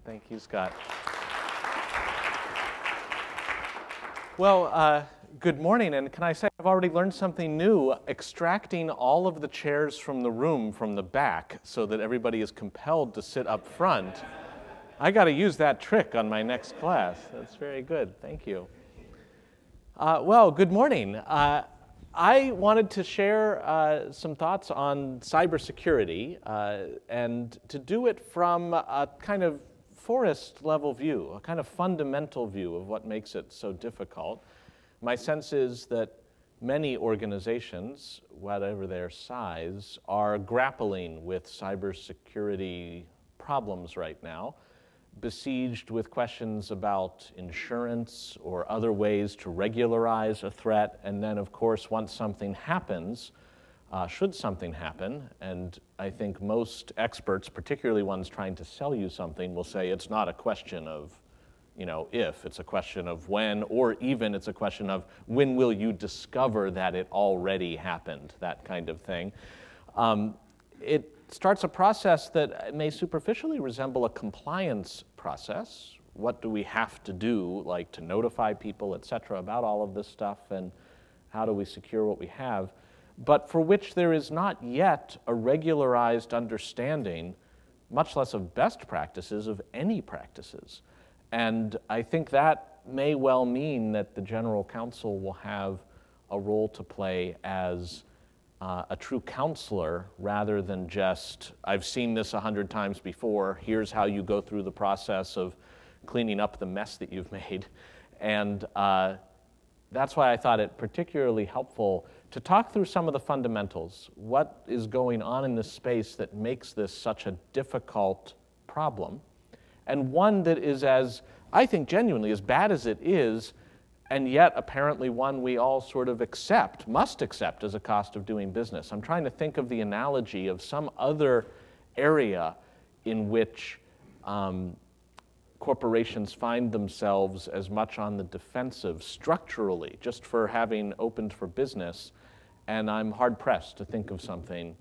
Thank you, Scott. Well, good morning, and can I say I've already learned something new, extracting all of the chairs from the room from the back so that everybody is compelled to sit up front. I got to use that trick on my next class. That's very good. Thank you. Well, good morning. I wanted to share some thoughts on cybersecurity and to do it from a kind of forest level view, a kind of fundamental view of what makes it so difficult. My sense is that many organizations, whatever their size, are grappling with cybersecurity problems right now, besieged with questions about insurance or other ways to regularize a threat. And then, of course, once something happens, should something happen, and I think most experts, particularly ones trying to sell you something, will say it's not a question of, if, it's a question of when, or even it's a question of when will you discover that it already happened, that kind of thing. It starts a process that may superficially resemble a compliance process. What do we have to do, like to notify people, et cetera, about all of this stuff, and how do we secure what we have? But for which there is not yet a regularized understanding, much less of best practices, of any practices. And I think that may well mean that the General Counsel will have a role to play as a true counselor rather than just, I've seen this 100 times before, here's how you go through the process of cleaning up the mess that you've made. And that's why I thought it particularly helpful to talk through some of the fundamentals. What is going on in this space that makes this such a difficult problem? And one that is as, I think genuinely, as bad as it is, and yet apparently one we all sort of must accept as a cost of doing business. I'm trying to think of the analogy of some other area in which corporations find themselves as much on the defensive structurally, just for having opened for business, and I'm hard-pressed to think of something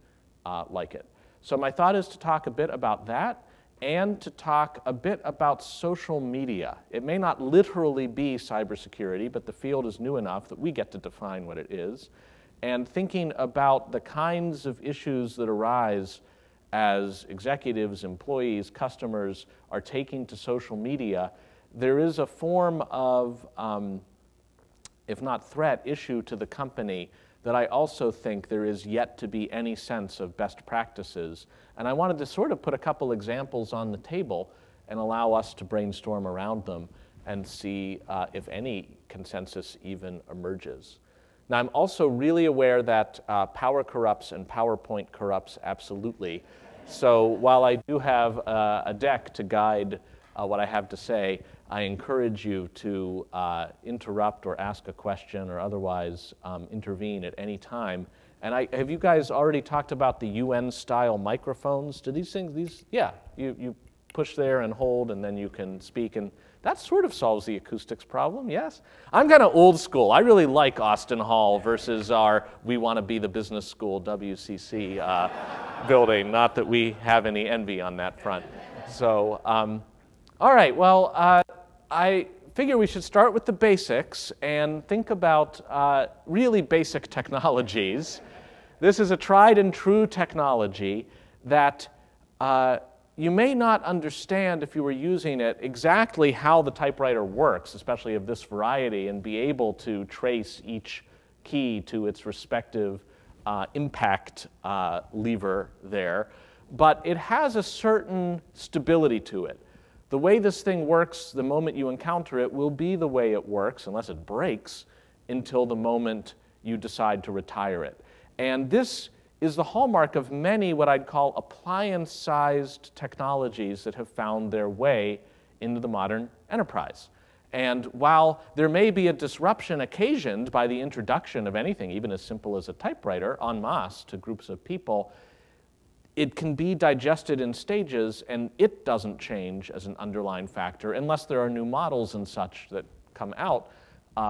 like it. So my thought is to talk a bit about that and to talk a bit about social media. It may not literally be cybersecurity, but the field is new enough that we get to define what it is, and thinking about the kinds of issues that arise as executives, employees, customers are taking to social media. There is a form of, if not threat, issue to the company that I also think there is yet to be any sense of best practices. And I wanted to sort of put a couple examples on the table and allow us to brainstorm around them and see if any consensus even emerges. Now, I'm also really aware that power corrupts and PowerPoint corrupts absolutely. So while I do have a deck to guide what I have to say, I encourage you to interrupt or ask a question or otherwise intervene at any time. And have you guys already talked about the UN-style microphones? Do these things, yeah, you push there and hold, and then you can speak, and that sort of solves the acoustics problem, yes? I'm kind of old school. I really like Austin Hall versus our we want to be the business school WCC building. Not that we have any envy on that front. So, all right, well, I figure we should start with the basics and think about really basic technologies. This is a tried and true technology that you may not understand if you were using it exactly how the typewriter works, especially of this variety, and be able to trace each key to its respective impact lever there. But it has a certain stability to it. The way this thing works, the moment you encounter it, will be the way it works, unless it breaks, until the moment you decide to retire it. And this is the hallmark of many what I'd call appliance-sized technologies that have found their way into the modern enterprise. And while there may be a disruption occasioned by the introduction of anything, even as simple as a typewriter, en masse to groups of people, it can be digested in stages, and it doesn't change as an underlying factor unless there are new models and such that come out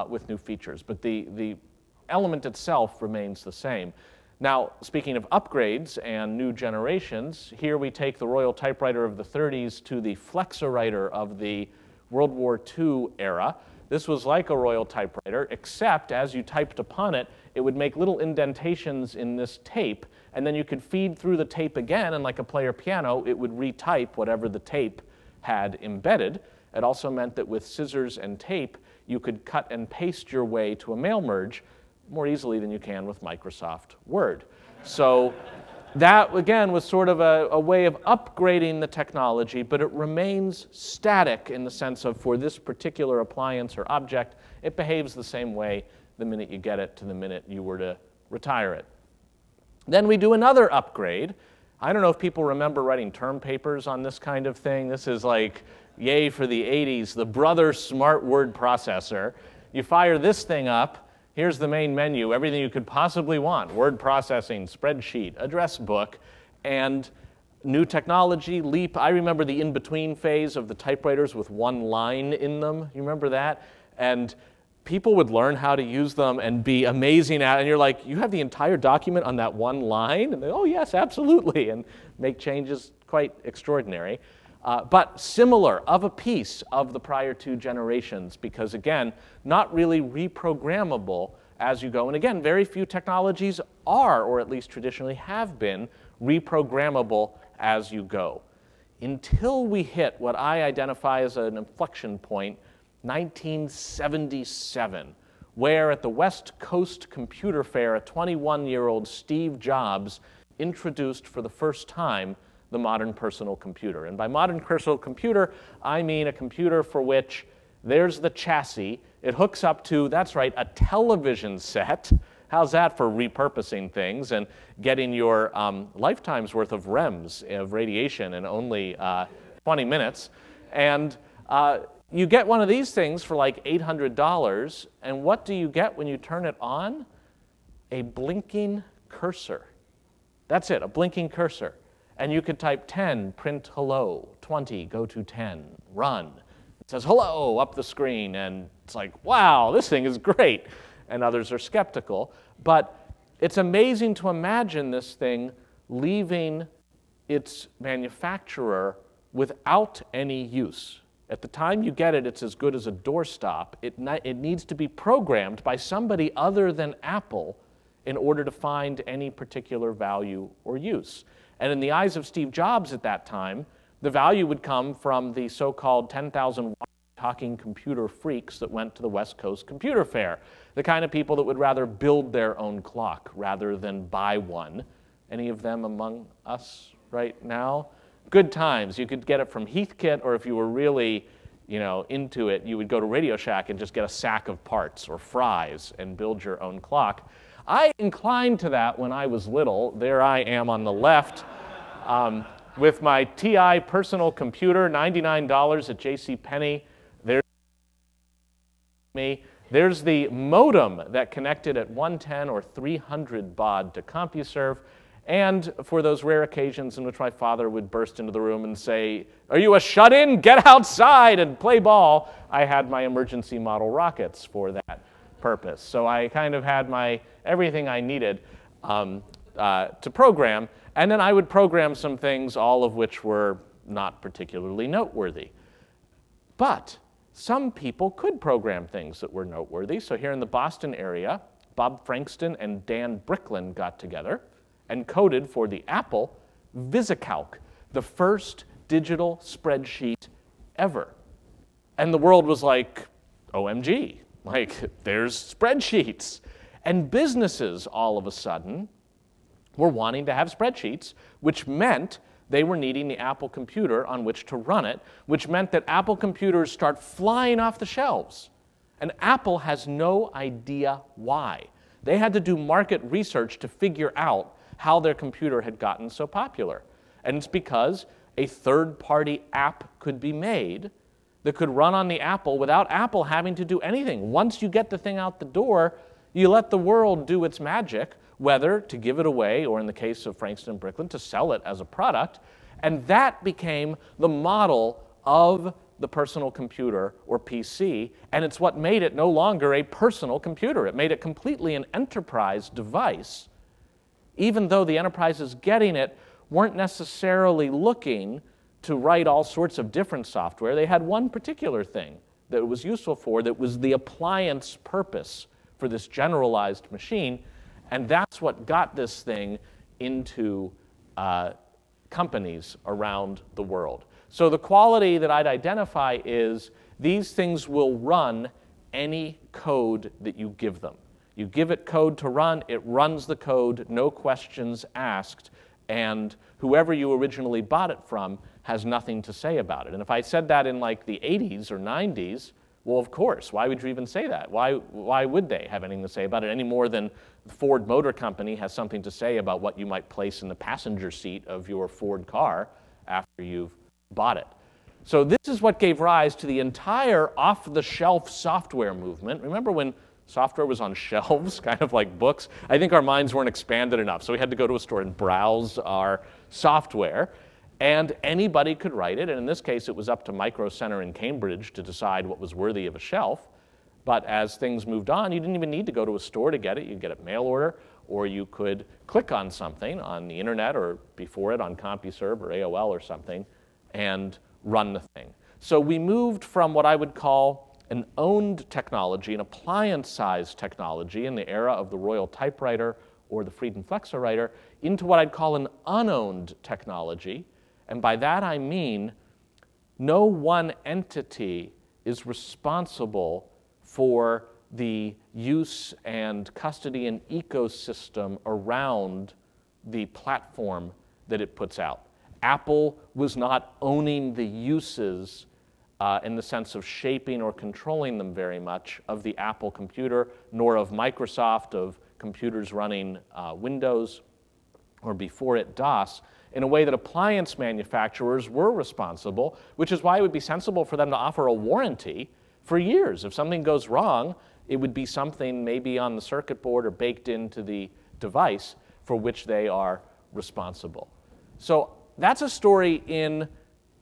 with new features. But the element itself remains the same. Now, speaking of upgrades and new generations, here we take the Royal Typewriter of the 30s to the Flexowriter of the World War II era. This was like a Royal Typewriter, except as you typed upon it, it would make little indentations in this tape, and then you could feed through the tape again, and like a player piano, it would retype whatever the tape had embedded. It also meant that with scissors and tape, you could cut and paste your way to a mail merge more easily than you can with Microsoft Word. So that, again, was sort of a way of upgrading the technology, but it remains static in the sense of, for this particular appliance or object, it behaves the same way the minute you get it to the minute you were to retire it. Then we do another upgrade. I don't know if people remember writing term papers on this kind of thing. This is like, yay for the 80s, the Brother Smart Word Processor. You fire this thing up. Here's the main menu, everything you could possibly want: word processing, spreadsheet, address book, and new technology, leap. I remember the in-between phase of the typewriters with one line in them. You remember that? And people would learn how to use them and be amazing at it. And you're like, you have the entire document on that one line? And they, oh, yes, absolutely, and make changes quite extraordinary. But similar, of a piece of the prior two generations, because again, not really reprogrammable as you go. And again, very few technologies are, or at least traditionally have been, reprogrammable as you go. Until we hit what I identify as an inflection point, 1977, where at the West Coast Computer Fair, a 21-year-old Steve Jobs introduced for the first time the modern personal computer. And by modern personal computer, I mean a computer for which there's the chassis. It hooks up to, that's right, a television set. How's that for repurposing things and getting your lifetime's worth of REMs, of radiation, in only 20 minutes? And you get one of these things for like $800, and what do you get when you turn it on? A blinking cursor. That's it, a blinking cursor. And you could type 10, print hello, 20, go to 10, run. It says hello up the screen, and it's like, wow, this thing is great. And others are skeptical. But it's amazing to imagine this thing leaving its manufacturer without any use. At the time you get it, it's as good as a doorstop. It needs to be programmed by somebody other than Apple in order to find any particular value or use. And in the eyes of Steve Jobs at that time, the value would come from the so-called 10,000 talking computer freaks that went to the West Coast Computer Fair, the kind of people that would rather build their own clock rather than buy one. Any of them among us right now? Good times. You could get it from Heathkit, or if you were really, into it, you would go to Radio Shack and just get a sack of parts or fries and build your own clock. I inclined to that when I was little. There I am on the left with my TI personal computer, $99 at JCPenney. There's me. There's the modem that connected at 110 or 300 baud to CompuServe. And for those rare occasions in which my father would burst into the room and say, "Are you a shut-in? Get outside and play ball," I had my emergency model rockets for that purpose. So I kind of had everything I needed to program, and then I would program some things, all of which were not particularly noteworthy. But some people could program things that were noteworthy. So here in the Boston area, Bob Frankston and Dan Bricklin got together and coded for the Apple VisiCalc, the first digital spreadsheet ever. And the world was like, OMG. Like, there's spreadsheets. And businesses, all of a sudden, were wanting to have spreadsheets, which meant they were needing the Apple computer on which to run it, which meant that Apple computers start flying off the shelves. And Apple has no idea why. They had to do market research to figure out how their computer had gotten so popular. And it's because a third-party app could be made that could run on the Apple without Apple having to do anything. Once you get the thing out the door, you let the world do its magic, whether to give it away or, in the case of Frankston and Bricklin, to sell it as a product. And that became the model of the personal computer, or PC, and it's what made it no longer a personal computer. It made it completely an enterprise device, even though the enterprises getting it weren't necessarily looking to write all sorts of different software. They had one particular thing that it was useful for that was the appliance purpose for this generalized machine, and that's what got this thing into companies around the world. So the quality that I'd identify is these things will run any code that you give them. You give it code to run, it runs the code, no questions asked, and whoever you originally bought it from has nothing to say about it. And if I said that in like the 80s or 90s, well, of course, why would you even say that? Why would they have anything to say about it any more than the Ford Motor Company has something to say about what you might place in the passenger seat of your Ford car after you've bought it? So this is what gave rise to the entire off-the-shelf software movement. Remember when software was on shelves, kind of like books? I think our minds weren't expanded enough, so we had to go to a store and browse our software. And anybody could write it, and in this case, it was up to Micro Center in Cambridge to decide what was worthy of a shelf. But as things moved on, you didn't even need to go to a store to get it. You could get it mail order, or you could click on something on the internet, or before it on CompuServe or AOL or something, and run the thing. So we moved from what I would call an owned technology, an appliance-sized technology in the era of the Royal Typewriter or the Friedenflexer writer, into what I'd call an unowned technology. And by that I mean no one entity is responsible for the use and custody and ecosystem around the platform that it puts out. Apple was not owning the uses in the sense of shaping or controlling them very much of the Apple computer, nor of Microsoft, of computers running Windows, or before it DOS, in a way that appliance manufacturers were responsible, which is why it would be sensible for them to offer a warranty for years. If something goes wrong, it would be something maybe on the circuit board or baked into the device for which they are responsible. So that's a story in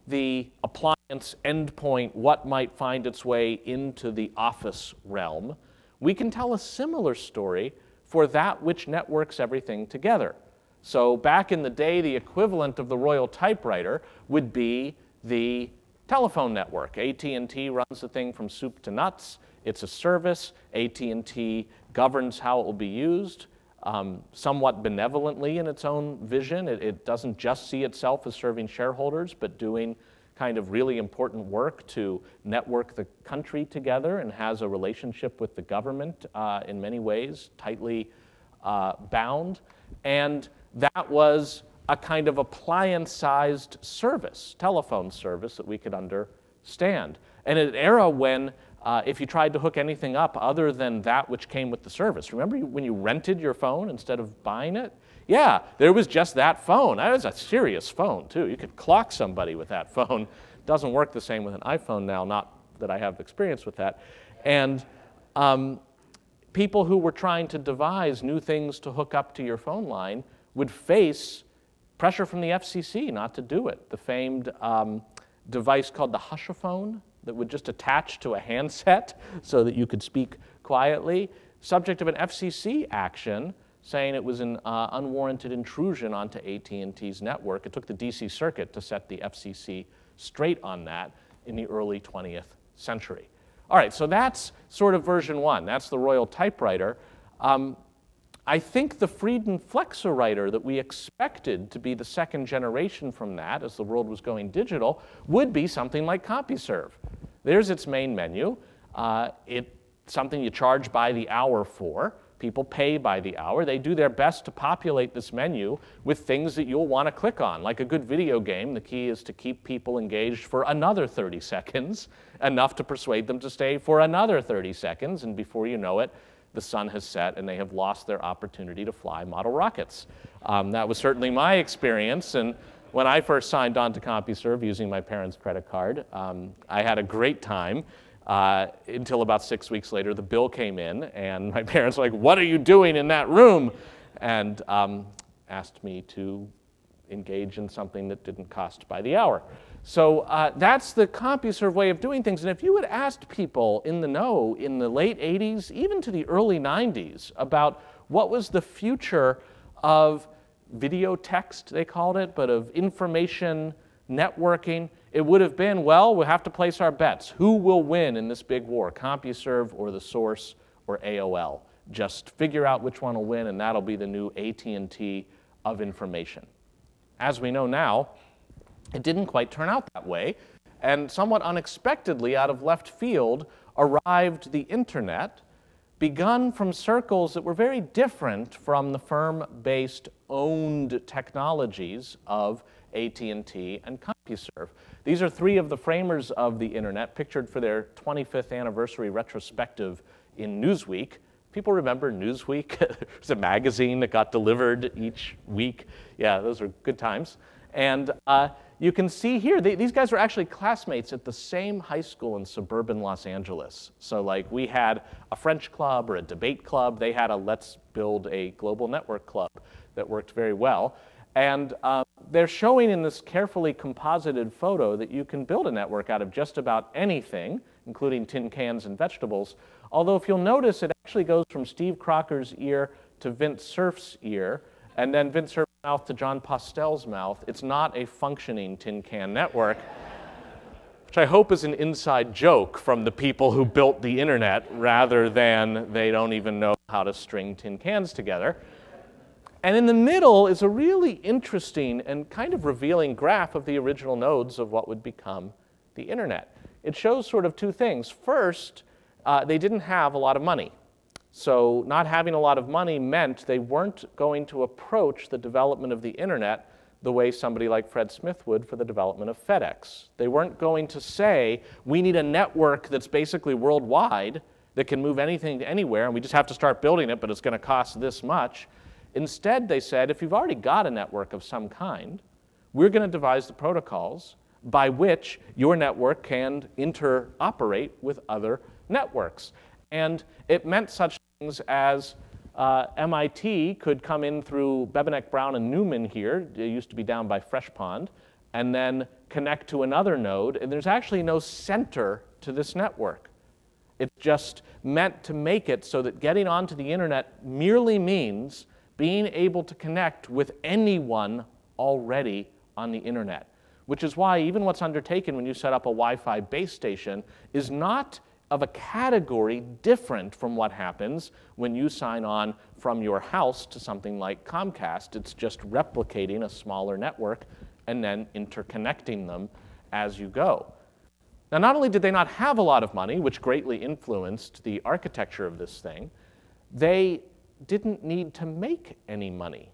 the appliance endpoint, what might find its way into the office realm. We can tell a similar story for that which networks everything together. So back in the day, the equivalent of the Royal Typewriter would be the telephone network. AT&T runs the thing from soup to nuts. It's a service. AT&T governs how it will be used, somewhat benevolently in its own vision. It doesn't just see itself as serving shareholders, but doing kind of really important work to network the country together, and has a relationship with the government in many ways, tightly bound. And that was a kind of appliance-sized service, telephone service that we could understand. And in an era when if you tried to hook anything up other than that which came with the service, remember when you rented your phone instead of buying it? Yeah, there was just that phone. That was a serious phone, too. You could clock somebody with that phone. It doesn't work the same with an iPhone now, not that I have experience with that. And people who were trying to devise new things to hook up to your phone line would face pressure from the FCC not to do it. The famed device called the Hushaphone that would just attach to a handset so that you could speak quietly, subject of an FCC action saying it was an unwarranted intrusion onto AT&T's network. It took the DC Circuit to set the FCC straight on that in the early 20th century. All right, so that's sort of version one. That's the Royal Typewriter. I think the Friedenflexer writer that we expected to be the second generation from that as the world was going digital would be something like CompuServe. There's its main menu. It's something you charge by the hour for. People pay by the hour. They do their best to populate this menu with things that you'll want to click on. Like a good video game, the key is to keep people engaged for another 30 seconds, enough to persuade them to stay for another 30 seconds, and before you know it, the sun has set and they have lost their opportunity to fly model rockets. That was certainly my experience, and when I first signed on to CompuServe using my parents' credit card, I had a great time. Until about 6 weeks later, the bill came in, and my parents were like, "What are you doing in that room?" And asked me to engage in something that didn't cost by the hour. So that's the CompuServe way of doing things. And if you had asked people in the know in the late 80s, even to the early 90s, about what was the future of video text, they called it, but of information networking, it would have been, well, we'll have to place our bets. Who will win in this big war, CompuServe or the Source or AOL? Just figure out which one will win, and that'll be the new AT&T of information. As we know now, it didn't quite turn out that way, and somewhat unexpectedly, out of left field, arrived the internet, begun from circles that were very different from the firm-based owned technologies of AT&T and CompuServe. These are three of the framers of the internet, pictured for their 25th anniversary retrospective in Newsweek. People remember Newsweek? It was a magazine that got delivered each week. Yeah, those were good times. And you can see here, these guys were actually classmates at the same high school in suburban Los Angeles. So like we had a French club or a debate club. They had a Let's Build a Global Network club that worked very well. And they're showing in this carefully composited photo that you can build a network out of just about anything, including tin cans and vegetables. Although if you'll notice, it actually goes from Steve Crocker's ear to Vint Cerf's ear, and then Vint Cerf's mouth to John Postel's mouth. It's not a functioning tin can network, which I hope is an inside joke from the people who built the internet, rather than they don't even know how to string tin cans together. And in the middle is a really interesting and kind of revealing graph of the original nodes of what would become the internet. It shows sort of two things. First, they didn't have a lot of money. So not having a lot of money meant they weren't going to approach the development of the internet the way somebody like Fred Smith would for the development of FedEx. They weren't going to say, we need a network that's basically worldwide that can move anything to anywhere, and we just have to start building it, but it's going to cost this much. Instead, they said, if you've already got a network of some kind, we're going to devise the protocols by which your network can interoperate with other networks. And it meant such things as MIT could come in through Bebenek, Brown, and Newman here. It used to be down by Fresh Pond, and then connect to another node. And there's actually no center to this network. It's just meant to make it so that getting onto the internet merely means being able to connect with anyone already on the internet, which is why even what's undertaken when you set up a Wi-Fi base station is not of a category different from what happens when you sign on from your house to something like Comcast. It's just replicating a smaller network and then interconnecting them as you go. Now, not only did they not have a lot of money, which greatly influenced the architecture of this thing, they didn't need to make any money.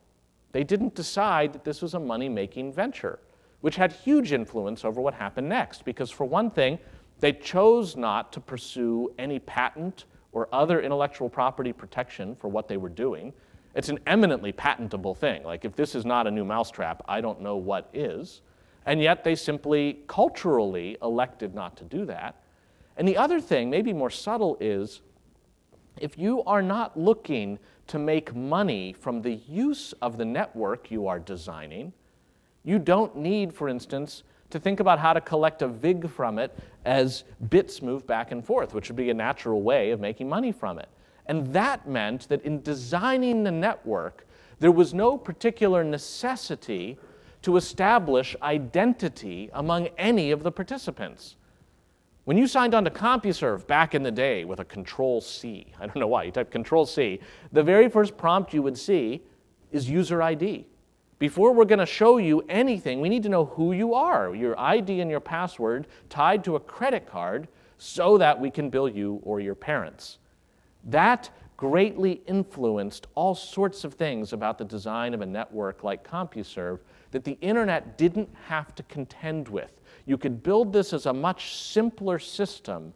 They didn't decide that this was a money-making venture, which had huge influence over what happened next, because for one thing, they chose not to pursue any patent or other intellectual property protection for what they were doing. It's an eminently patentable thing. Like, if this is not a new mousetrap, I don't know what is. And yet they simply culturally elected not to do that. And the other thing, maybe more subtle, is if you are not looking to make money from the use of the network you are designing, you don't need, for instance, to think about how to collect a VIG from it as bits move back and forth, which would be a natural way of making money from it. And that meant that in designing the network, there was no particular necessity to establish identity among any of the participants. When you signed on to CompuServe back in the day with a Control-C, I don't know why, you type Control-C, the very first prompt you would see is user ID. Before we're going to show you anything, we need to know who you are, your ID and your password tied to a credit card so that we can bill you or your parents. That greatly influenced all sorts of things about the design of a network like CompuServe that the internet didn't have to contend with. You could build this as a much simpler system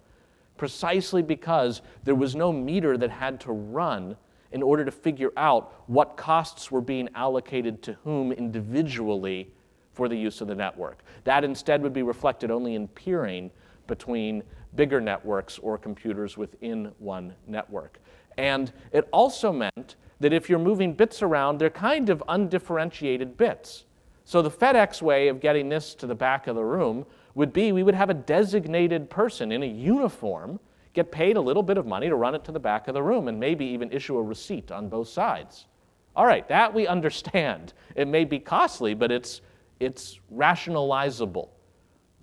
precisely because there was no meter that had to run in order to figure out what costs were being allocated to whom individually for the use of the network. That instead would be reflected only in peering between bigger networks or computers within one network. And it also meant that if you're moving bits around, they're kind of undifferentiated bits. So the FedEx way of getting this to the back of the room would be we would have a designated person in a uniform get paid a little bit of money to run it to the back of the room and maybe even issue a receipt on both sides. All right, that we understand. It may be costly, but it's rationalizable.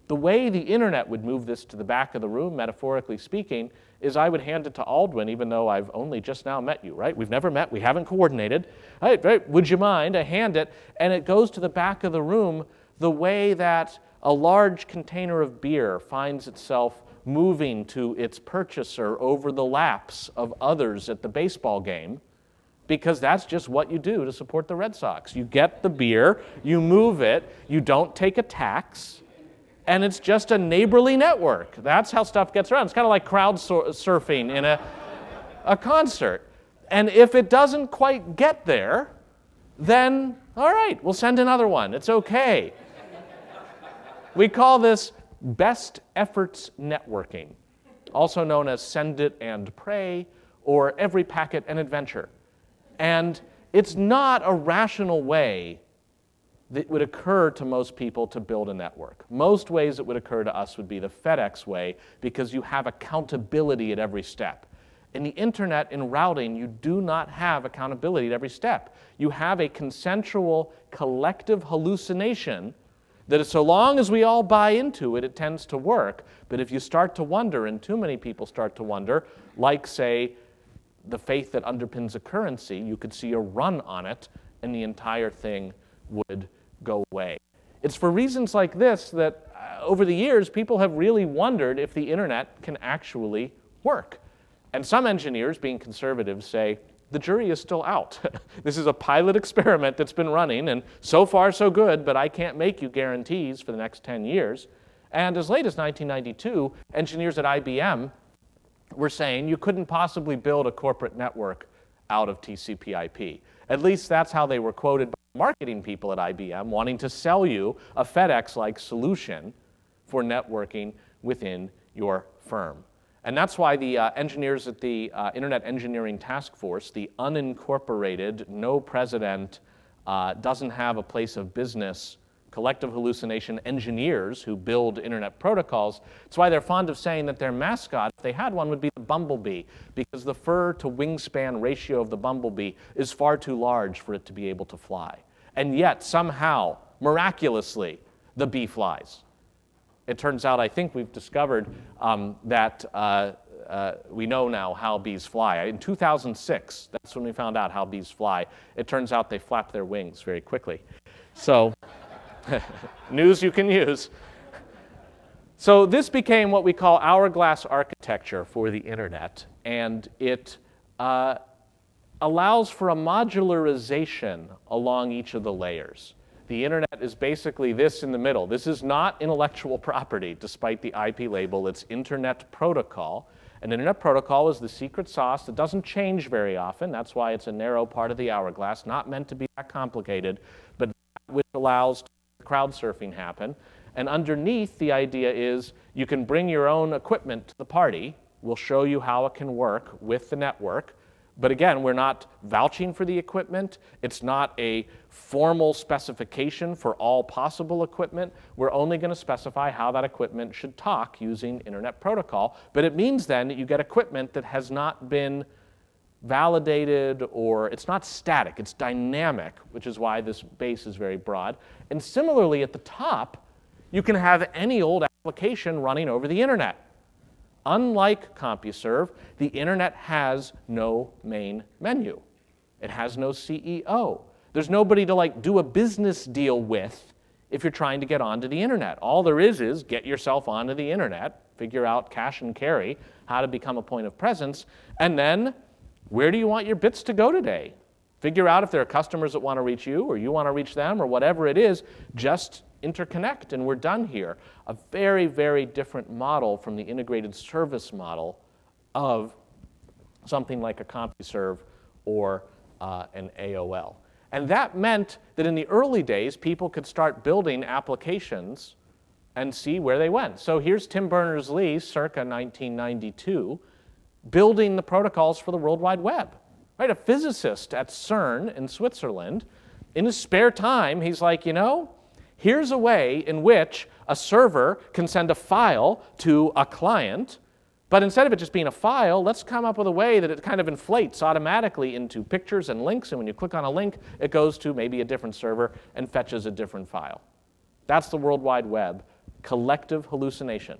The way the internet would move this to the back of the room, metaphorically speaking, is I would hand it to Aldwin, even though I've only just now met you, right? We've never met, we haven't coordinated. Right, would you mind? I hand it, and it goes to the back of the room the way that a large container of beer finds itself moving to its purchaser over the laps of others at the baseball game, because that's just what you do to support the Red Sox. You get the beer, you move it, you don't take a tax, and it's just a neighborly network. That's how stuff gets around. It's kind of like crowd surfing in a concert. And if it doesn't quite get there, then, all right, we'll send another one. It's okay. We call this best efforts networking, also known as send it and pray, or every packet an adventure. And it's not a rational way that would occur to most people to build a network. Most ways that would occur to us would be the FedEx way, because you have accountability at every step. In the internet, in routing, you do not have accountability at every step. You have a consensual, collective hallucination that so long as we all buy into it, it tends to work. But if you start to wonder, and too many people start to wonder, like, say, the faith that underpins a currency, you could see a run on it, and the entire thing would go away. It's for reasons like this that over the years, people have really wondered if the internet can actually work. And some engineers, being conservative, say, the jury is still out. This is a pilot experiment that's been running, and so far so good, but I can't make you guarantees for the next 10 years. And as late as 1992, engineers at IBM were saying you couldn't possibly build a corporate network out of TCP/IP. At least that's how they were quoted by marketing people at IBM, wanting to sell you a FedEx-like solution for networking within your firm. And that's why the engineers at the Internet Engineering Task Force, the unincorporated, no president, doesn't have a place of business, collective hallucination engineers who build internet protocols. It's why they're fond of saying that their mascot, if they had one, would be the bumblebee, because the fur to wingspan ratio of the bumblebee is far too large for it to be able to fly. And yet, somehow, miraculously, the bee flies. It turns out, I think we've discovered that we know now how bees fly. In 2006, that's when we found out how bees fly. It turns out they flap their wings very quickly. So, news you can use. So this became what we call hourglass architecture for the internet, and it allows for a modularization along each of the layers. The internet is basically this in the middle. This is not intellectual property, despite the IP label. It's Internet Protocol. An Internet Protocol is the secret sauce that doesn't change very often. That's why it's a narrow part of the hourglass, not meant to be that complicated, but which allows crowd surfing happen. And underneath, the idea is you can bring your own equipment to the party. We'll show you how it can work with the network. But again, we're not vouching for the equipment. It's not a formal specification for all possible equipment. We're only going to specify how that equipment should talk using Internet Protocol. But it means then that you get equipment that has not been validated, or it's not static, it's dynamic, which is why this base is very broad. And similarly, at the top, you can have any old application running over the internet. Unlike CompuServe, the internet has no main menu. It has no CEO. There's nobody to do a business deal with if you're trying to get onto the internet. All there is get yourself onto the internet, figure out cash and carry, how to become a point of presence, and then where do you want your bits to go today? Figure out if there are customers that want to reach you, or you want to reach them, or whatever it is. Just interconnect, and we're done here. A very, very different model from the integrated service model of something like a CompuServe or an AOL. And that meant that in the early days, people could start building applications and see where they went. So here's Tim Berners-Lee, circa 1992, building the protocols for the World Wide Web. Right? A physicist at CERN in Switzerland, in his spare time, he's like, you know, here's a way in which a server can send a file to a client But instead of it just being a file, let's come up with a way that it kind of inflates automatically into pictures and links, and when you click on a link, it goes to maybe a different server and fetches a different file. That's the World Wide Web, collective hallucination.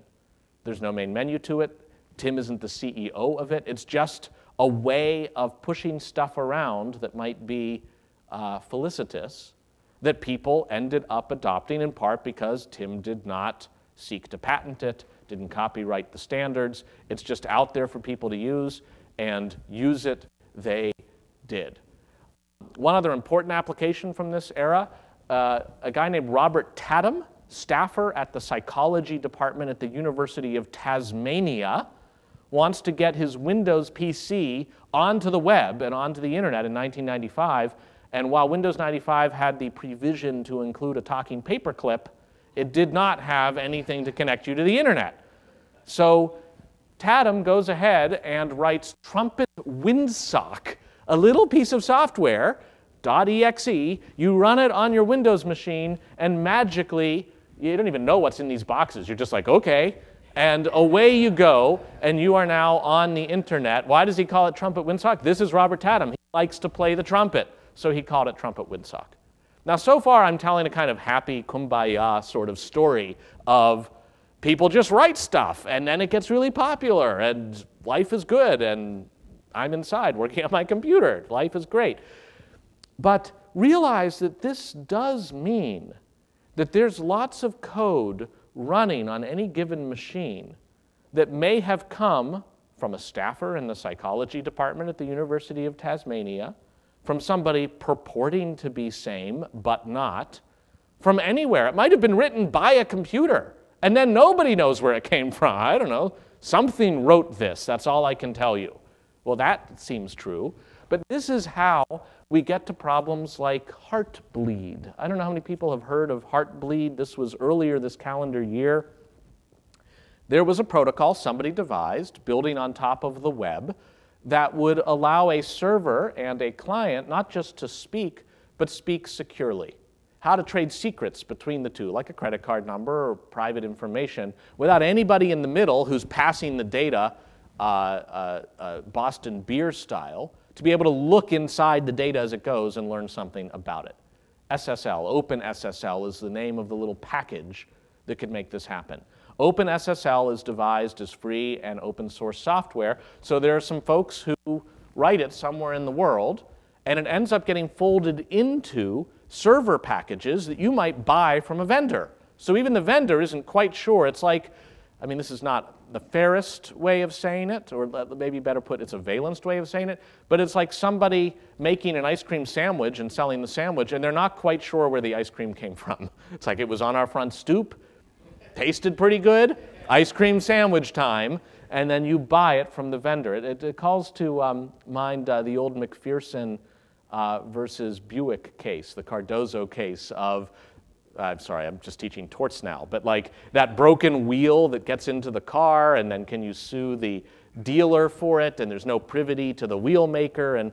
There's no main menu to it. Tim isn't the CEO of it. It's just a way of pushing stuff around that might be felicitous that people ended up adopting, in part because Tim did not seek to patent it, didn't copyright the standards. It's just out there for people to use, and use it they did. One other important application from this era, a guy named Robert Tatham, staffer at the psychology department at the University of Tasmania, wants to get his Windows PC onto the web and onto the internet in 1995. And while Windows 95 had the prevision to include a talking paperclip, it did not have anything to connect you to the internet. So Tatham goes ahead and writes Trumpet Windsock, a little piece of software, .exe. You run it on your Windows machine, and magically, you don't even know what's in these boxes. You're just like, okay. And away you go, and you are now on the internet. Why does he call it Trumpet Windsock? This is Robert Tatham. He likes to play the trumpet, so he called it Trumpet Windsock. Now, so far, I'm telling a kind of happy kumbaya sort of story of people just write stuff, and then it gets really popular, and life is good, and I'm inside working on my computer. Life is great. But realize that this does mean that there's lots of code running on any given machine that may have come from a staffer in the psychology department at the University of Tasmania, from somebody purporting to be sane but not, from anywhere. It might have been written by a computer, and then nobody knows where it came from. I don't know. Something wrote this. That's all I can tell you. Well, that seems true. But this is how we get to problems like Heartbleed. I don't know how many people have heard of Heartbleed. This was earlier this calendar year. There was a protocol somebody devised, building on top of the web, that would allow a server and a client not just to speak, but speak securely. How to trade secrets between the two, like a credit card number or private information, without anybody in the middle who's passing the data Boston beer style, to be able to look inside the data as it goes and learn something about it. SSL, OpenSSL, is the name of the little package that could make this happen. OpenSSL is devised as free and open source software, so there are some folks who write it somewhere in the world, and it ends up getting folded into server packages that you might buy from a vendor. So even the vendor isn't quite sure. It's like, I mean, this is not the fairest way of saying it, or maybe better put, it's a valenced way of saying it, but it's like somebody making an ice cream sandwich and selling the sandwich, and they're not quite sure where the ice cream came from. It's like it was on our front stoop, tasted pretty good, ice cream sandwich time, and then you buy it from the vendor. It calls to mind the old McPherson versus Buick case, the Cardozo case of, I'm sorry, I'm just teaching torts now, but like that broken wheel that gets into the car, and then can you sue the dealer for it, and there's no privity to the wheel maker, and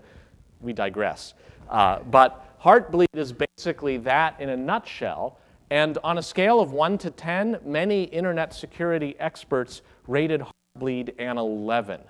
we digress. But Heartbleed is basically that in a nutshell, and on a scale of 1 to 10, many internet security experts rated Heartbleed an 11,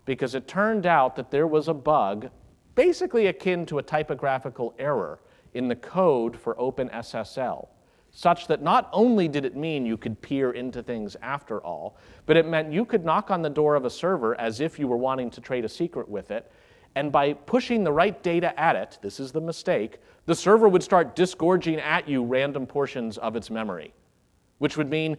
because it turned out that there was a bug basically akin to a typographical error in the code for OpenSSL, such that not only did it mean you could peer into things after all, but it meant you could knock on the door of a server as if you were wanting to trade a secret with it, and by pushing the right data at it, this is the mistake, the server would start disgorging at you random portions of its memory, which would mean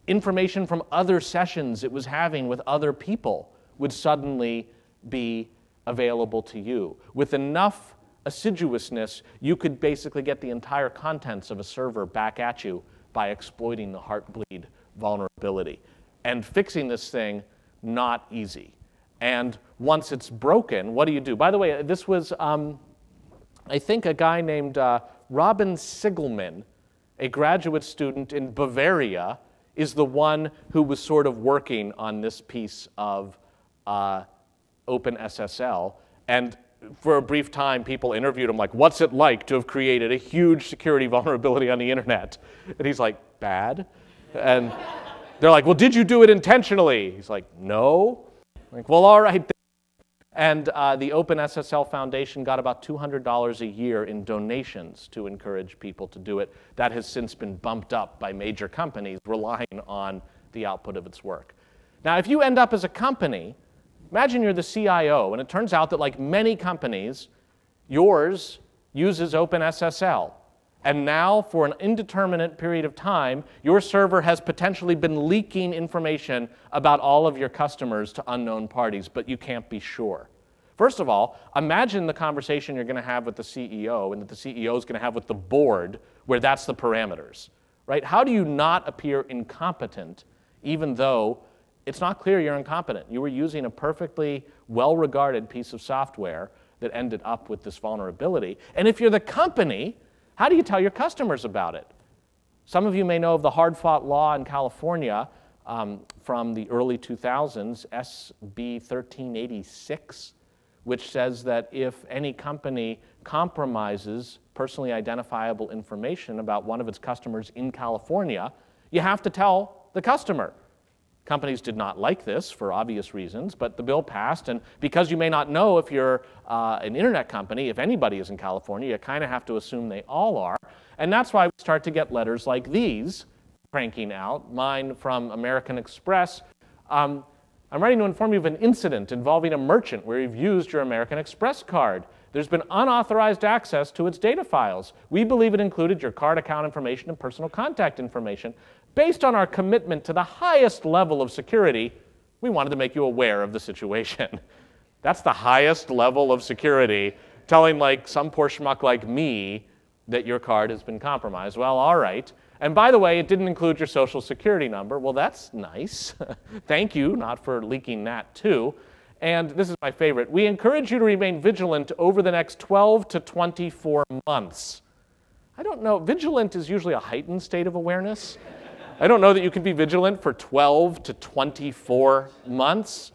information from other sessions it was having with other people would suddenly be available to you. With enough assiduousness, you could basically get the entire contents of a server back at you by exploiting the Heartbleed vulnerability. And fixing this thing, not easy. And once it's broken, what do you do? By the way, this was, I think, a guy named Robin Sigelman, a graduate student in Bavaria, is the one who was sort of working on this piece of OpenSSL. And for a brief time, people interviewed him like, what's it like to have created a huge security vulnerability on the internet? And he's like, bad. And They're like, well, did you do it intentionally? He's like, no. I'm like, well, all right. And the OpenSSL Foundation got about $200 a year in donations to encourage people to do it. That has since been bumped up by major companies relying on the output of its work. Now, if you end up as a company, imagine you're the CIO, and it turns out that like many companies, yours uses OpenSSL. And now, for an indeterminate period of time, your server has potentially been leaking information about all of your customers to unknown parties, but you can't be sure. First of all, imagine the conversation you're going to have with the CEO and that the CEO is going to have with the board, where that's the parameters, right? How do you not appear incompetent, even though it's not clear you're incompetent? You were using a perfectly well-regarded piece of software that ended up with this vulnerability. And if you're the company, how do you tell your customers about it? Some of you may know of the hard-fought law in California from the early 2000s, SB 1386, which says that if any company compromises personally identifiable information about one of its customers in California, you have to tell the customer. Companies did not like this for obvious reasons, but the bill passed, and because you may not know if you're an internet company, if anybody is in California, you kind of have to assume they all are. And that's why we start to get letters like these cranking out. Mine from American Express. I'm writing to inform you of an incident involving a merchant where you've used your American Express card. There's been unauthorized access to its data files. We believe it included your card account information and personal contact information. Based on our commitment to the highest level of security, we wanted to make you aware of the situation. That's the highest level of security, telling like some poor schmuck like me that your card has been compromised. Well, all right. And by the way, it didn't include your social security number. Well, that's nice. Thank you, not for leaking that too. And this is my favorite. We encourage you to remain vigilant over the next 12 to 24 months. I don't know. Vigilant is usually a heightened state of awareness. I don't know that you can be vigilant for 12 to 24 months,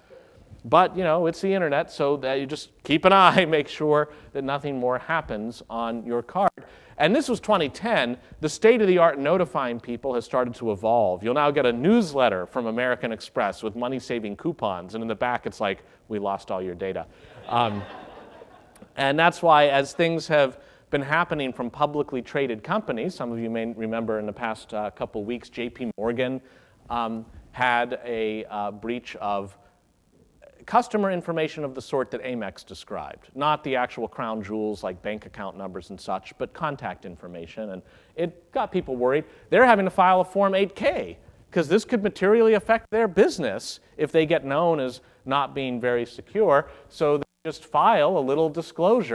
but you know, it's the internet, so that you just keep an eye, make sure that nothing more happens on your card. And this was 2010. The state-of-the-art notifying people has started to evolve. You'll now get a newsletter from American Express with money-saving coupons, and in the back it's like, we lost all your data. And that's why, as things have been happening from publicly traded companies. Some of you may remember in the past couple weeks, JP Morgan had a breach of customer information of the sort that Amex described. Not the actual crown jewels like bank account numbers and such, but contact information. And it got people worried. They're having to file a Form 8K because this could materially affect their business if they get known as not being very secure. So they just file a little disclosure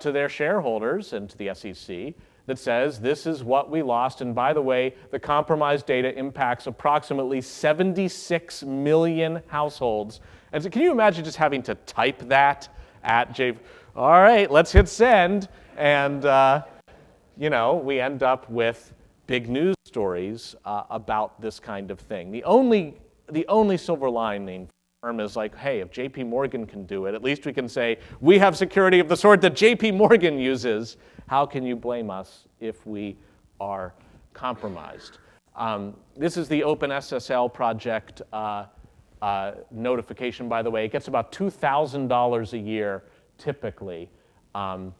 to their shareholders and to the SEC that says this is what we lost, and by the way, the compromised data impacts approximately 76 million households. And so can you imagine just having to type that at JP? All right, let's hit send, and you know, we end up with big news stories about this kind of thing. The only silver lining is like, hey, if JP Morgan can do it, at least we can say, we have security of the sort that JP Morgan uses. How can you blame us if we are compromised? This is the OpenSSL project notification, by the way. It gets about $2,000 a year, typically. And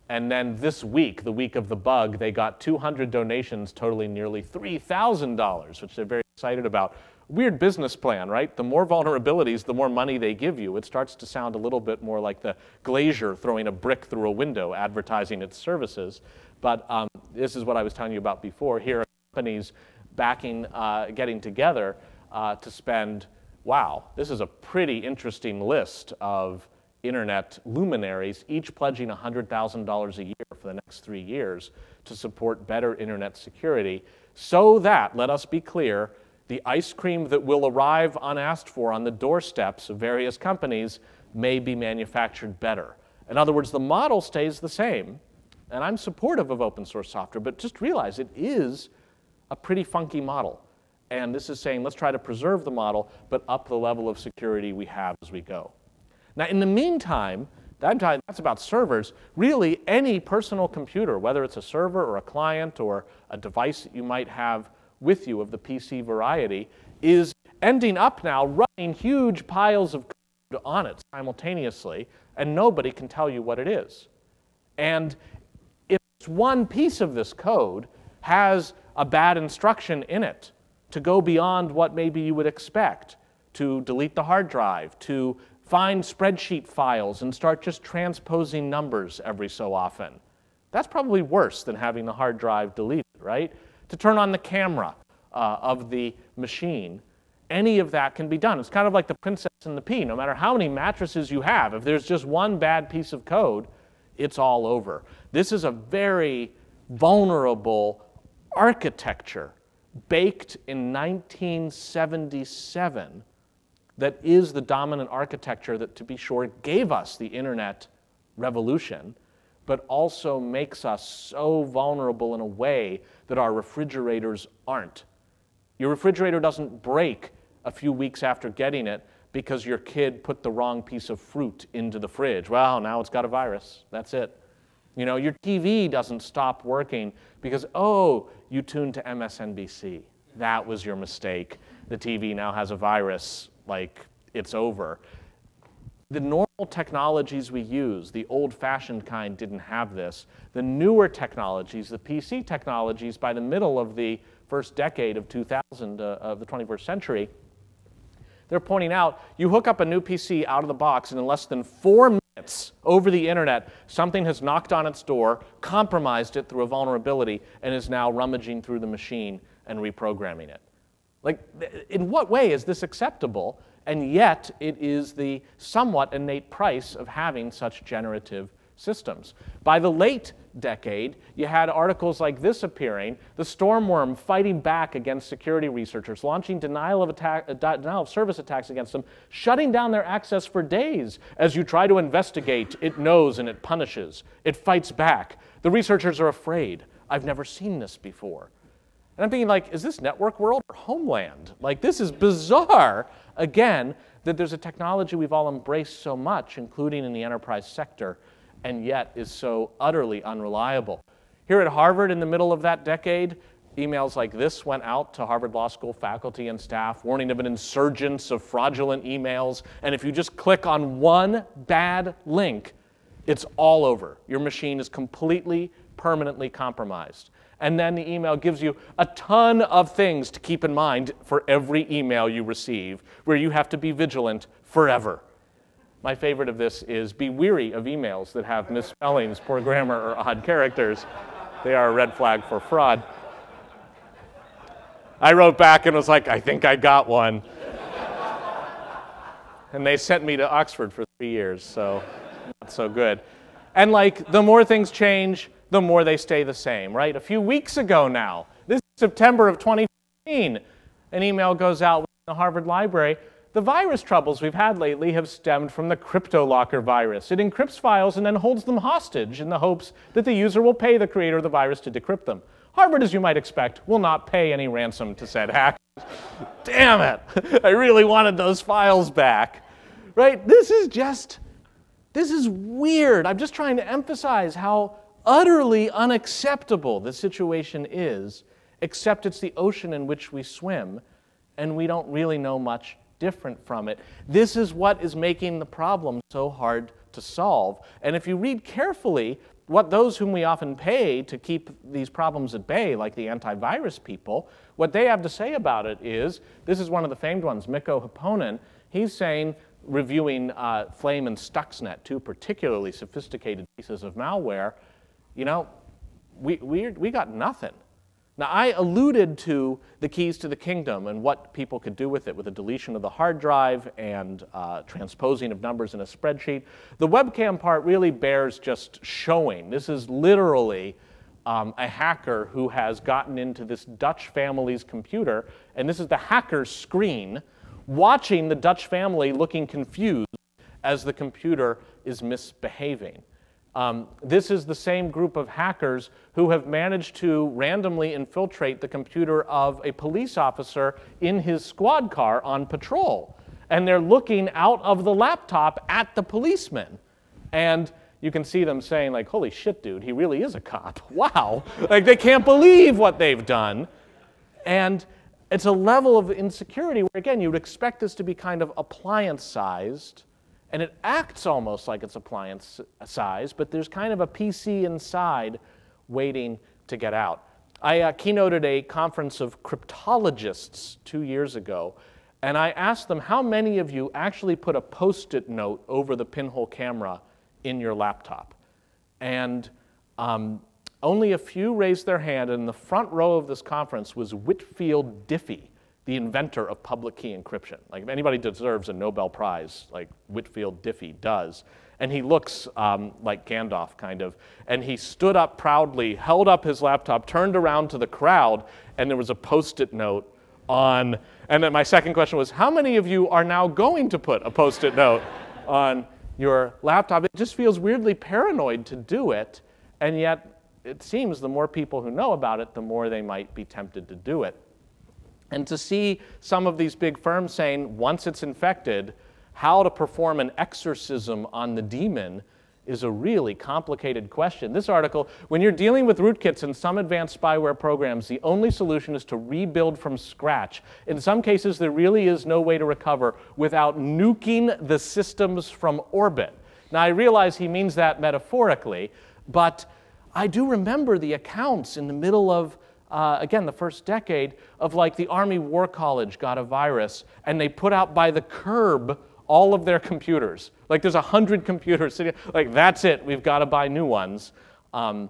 then this week, the week of the bug, they got 200 donations totaling nearly $3,000, which they're very excited about. Weird business plan, right? The more vulnerabilities, the more money they give you. It starts to sound a little bit more like the glazier throwing a brick through a window advertising its services. But this is what I was telling you about before. Here are companies backing, getting together to spend, wow, this is a pretty interesting list of internet luminaries, each pledging $100,000 a year for the next 3 years to support better internet security so that, let us be clear, the ice cream that will arrive unasked for on the doorsteps of various companies may be manufactured better. In other words, the model stays the same. And I'm supportive of open source software, but just realize it is a pretty funky model. And this is saying, let's try to preserve the model, but up the level of security we have as we go. Now, in the meantime, that's about servers. Really, any personal computer, whether it's a server or a client or a device that you might have with you of the PC variety, is ending up now running huge piles of code on it simultaneously, and nobody can tell you what it is. And if one piece of this code has a bad instruction in it to go beyond what maybe you would expect, to delete the hard drive, to find spreadsheet files and start just transposing numbers every so often, that's probably worse than having the hard drive deleted, right? To turn on the camera of the machine, any of that can be done. It's kind of like the Princess and the Pea. No matter how many mattresses you have, if there's just one bad piece of code, it's all over. This is a very vulnerable architecture baked in 1977 that is the dominant architecture that, to be sure, gave us the internet revolution, but also makes us so vulnerable in a way that our refrigerators aren't. Your refrigerator doesn't break a few weeks after getting it because your kid put the wrong piece of fruit into the fridge. Well, now it's got a virus. That's it. You know, your TV doesn't stop working because, oh, you tuned to MSNBC. That was your mistake. The TV now has a virus. Like, it's over. The normal technologies we use, the old-fashioned kind, didn't have this. The newer technologies, the PC technologies, by the middle of the first decade of 2000 of the 21st century, they're pointing out you hook up a new PC out of the box, and in less than 4 minutes over the internet, something has knocked on its door, compromised it through a vulnerability, and is now rummaging through the machine and reprogramming it. Like, in what way is this acceptable? And yet, it is the somewhat innate price of having such generative systems. By the late decade, you had articles like this appearing, the Stormworm fighting back against security researchers, launching denial of service attacks against them, shutting down their access for days. As you try to investigate, it knows and it punishes. It fights back. The researchers are afraid. I've never seen this before. And I'm thinking, like, is this Network World or Homeland? Like, this is bizarre, again, that there's a technology we've all embraced so much, including in the enterprise sector, and yet is so utterly unreliable. Here at Harvard, in the middle of that decade, emails like this went out to Harvard Law School faculty and staff, warning of an insurgence of fraudulent emails. And if you just click on one bad link, it's all over. Your machine is completely, permanently compromised. And then the email gives you a ton of things to keep in mind for every email you receive, where you have to be vigilant forever. My favorite of this is be weary of emails that have misspellings, poor grammar, or odd characters. They are a red flag for fraud. I wrote back and was like, I think I got one. And they sent me to Oxford for 3 years, so not so good. And like, the more things change, the more they stay the same, right? A few weeks ago now, this is September of 2015, an email goes out in the Harvard Library. The virus troubles we've had lately have stemmed from the CryptoLocker virus. It encrypts files and then holds them hostage in the hopes that the user will pay the creator of the virus to decrypt them. Harvard, as you might expect, will not pay any ransom to said hackers. Damn it! I really wanted those files back. Right? This is weird. I'm just trying to emphasize how utterly unacceptable the situation is, except it's the ocean in which we swim, and we don't really know much different from it. This is what is making the problem so hard to solve. And if you read carefully what those whom we often pay to keep these problems at bay, like the antivirus people, what they have to say about it is, this is one of the famed ones, Mikko Hipponen, he's saying, reviewing Flame and Stuxnet, two particularly sophisticated pieces of malware, you know, we got nothing. Now, I alluded to the keys to the kingdom and what people could do with it, with the deletion of the hard drive and transposing of numbers in a spreadsheet. The webcam part really bears just showing. This is literally a hacker who has gotten into this Dutch family's computer, and this is the hacker's screen, watching the Dutch family looking confused as the computer is misbehaving. This is the same group of hackers who have managed to randomly infiltrate the computer of a police officer in his squad car on patrol. And they're looking out of the laptop at the policeman. And you can see them saying, like, holy shit, dude, he really is a cop. Wow. Like, they can't believe what they've done. And it's a level of insecurity where, again, you would expect this to be kind of appliance-sized, and it acts almost like it's appliance-sized, but there's kind of a PC inside waiting to get out. I keynoted a conference of cryptologists 2 years ago, and I asked them, how many of you actually put a Post-it note over the pinhole camera in your laptop? And only a few raised their hand, and in the front row of this conference was Whitfield Diffie, the inventor of public key encryption. Like, if anybody deserves a Nobel Prize, like Whitfield Diffie does. And he looks like Gandalf, kind of. And he stood up proudly, held up his laptop, turned around to the crowd, and there was a Post-it note on. And then my second question was, how many of you are now going to put a Post-it note on your laptop? It just feels weirdly paranoid to do it, and yet it seems the more people who know about it, the more they might be tempted to do it. And to see some of these big firms saying, once it's infected, how to perform an exorcism on the demon is a really complicated question. This article, when you're dealing with rootkits and some advanced spyware programs, the only solution is to rebuild from scratch. In some cases, there really is no way to recover without nuking the systems from orbit. Now, I realize he means that metaphorically, but I do remember the accounts in the middle of again, the first decade of, like, the Army War College got a virus, and they put out by the curb all of their computers. Like, there's 100 computers sitting, like, that's it, we've got to buy new ones, in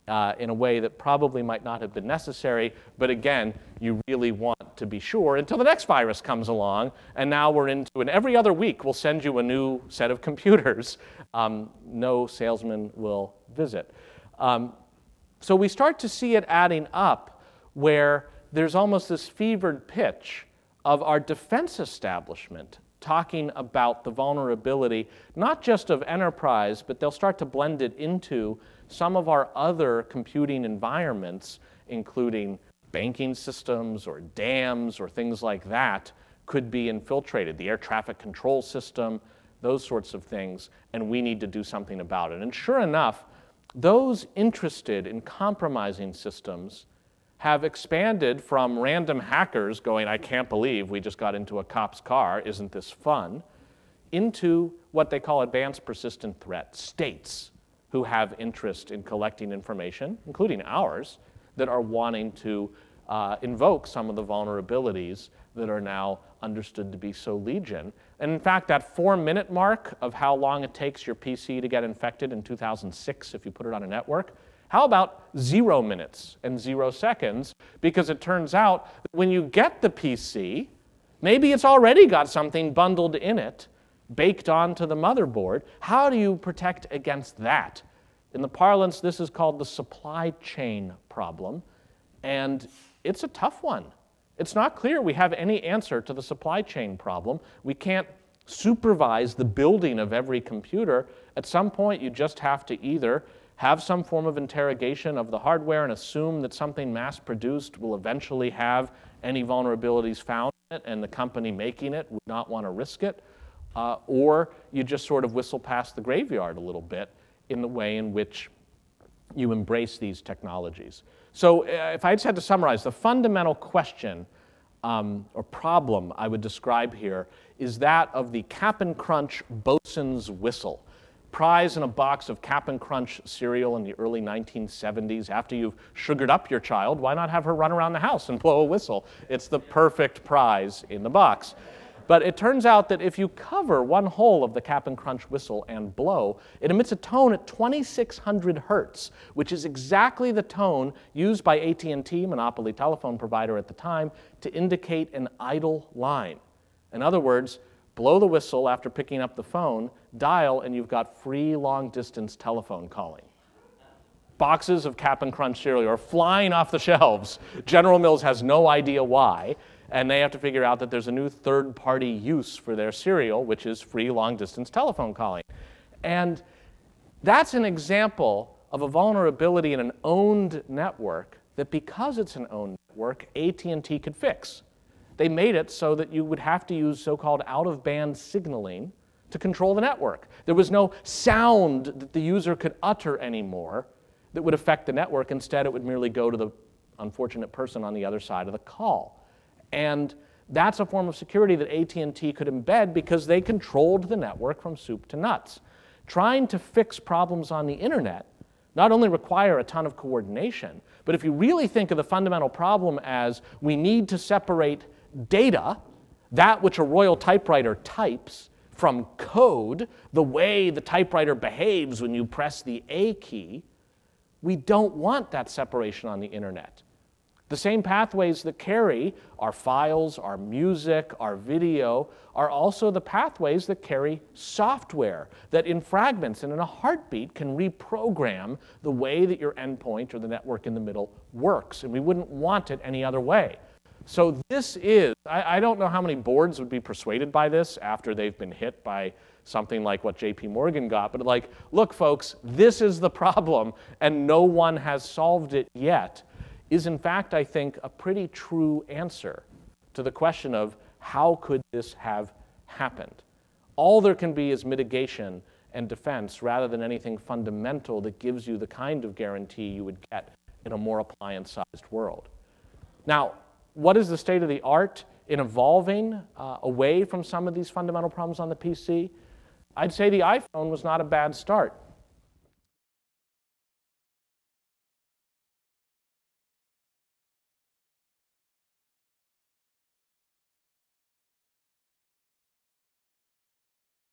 a way that probably might not have been necessary, but again, you really want to be sure until the next virus comes along, and now we're into, and every other week we'll send you a new set of computers. No salesman will visit. So we start to see it adding up where there's almost this fevered pitch of our defense establishment talking about the vulnerability, not just of enterprise, but they'll start to blend it into some of our other computing environments, including banking systems or dams or things like that, could be infiltrated. The air traffic control system, those sorts of things, and we need to do something about it. And sure enough, those interested in compromising systems have expanded from random hackers going, I can't believe we just got into a cop's car, isn't this fun, into what they call advanced persistent threat, states who have interest in collecting information, including ours, that are wanting to invoke some of the vulnerabilities that are now understood to be so legion. And in fact, that 4-minute mark of how long it takes your PC to get infected in 2006 if you put it on a network, how about 0 minutes and 0 seconds? Because it turns out that when you get the PC, maybe it's already got something bundled in it, baked onto the motherboard. How do you protect against that? In the parlance, this is called the supply chain problem, and it's a tough one. It's not clear we have any answer to the supply chain problem. We can't supervise the building of every computer. At some point, you just have to either have some form of interrogation of the hardware and assume that something mass-produced will eventually have any vulnerabilities found in it, and the company making it would not want to risk it, or you just sort of whistle past the graveyard a little bit in the way in which you embrace these technologies. So if I just had to summarize, the fundamental question or problem I would describe here is that of the Cap'n Crunch bosun's whistle. Prize in a box of Cap'n Crunch cereal in the early 1970s. After you've sugared up your child, why not have her run around the house and blow a whistle? It's the perfect prize in the box. But it turns out that if you cover one hole of the Cap'n Crunch whistle and blow, it emits a tone at 2,600 hertz, which is exactly the tone used by AT&T, monopoly telephone provider at the time, to indicate an idle line. In other words, blow the whistle after picking up the phone, dial, and you've got free long-distance telephone calling. Boxes of Cap'n Crunch cereal are flying off the shelves. General Mills has no idea why, and they have to figure out that there's a new third-party use for their cereal, which is free long-distance telephone calling. And that's an example of a vulnerability in an owned network that, because it's an owned network, AT&T could fix. They made it so that you would have to use so-called out-of-band signaling to control the network. There was no sound that the user could utter anymore that would affect the network. Instead, it would merely go to the unfortunate person on the other side of the call. And that's a form of security that AT&T could embed because they controlled the network from soup to nuts. Trying to fix problems on the internet not only require a ton of coordination, but if you really think of the fundamental problem as we need to separate data, that which a royal typewriter types, from code, the way the typewriter behaves when you press the A key, we don't want that separation on the internet. The same pathways that carry our files, our music, our video, are also the pathways that carry software that in fragments and in a heartbeat can reprogram the way that your endpoint or the network in the middle works. And we wouldn't want it any other way. So this is, I don't know how many boards would be persuaded by this after they've been hit by something like what JP Morgan got, but like, look folks, this is the problem and no one has solved it yet, is in fact, I think, a pretty true answer to the question of how could this have happened? All there can be is mitigation and defense rather than anything fundamental that gives you the kind of guarantee you would get in a more appliance-sized world. Now, what is the state of the art in evolving away from some of these fundamental problems on the PC? I'd say the iPhone was not a bad start.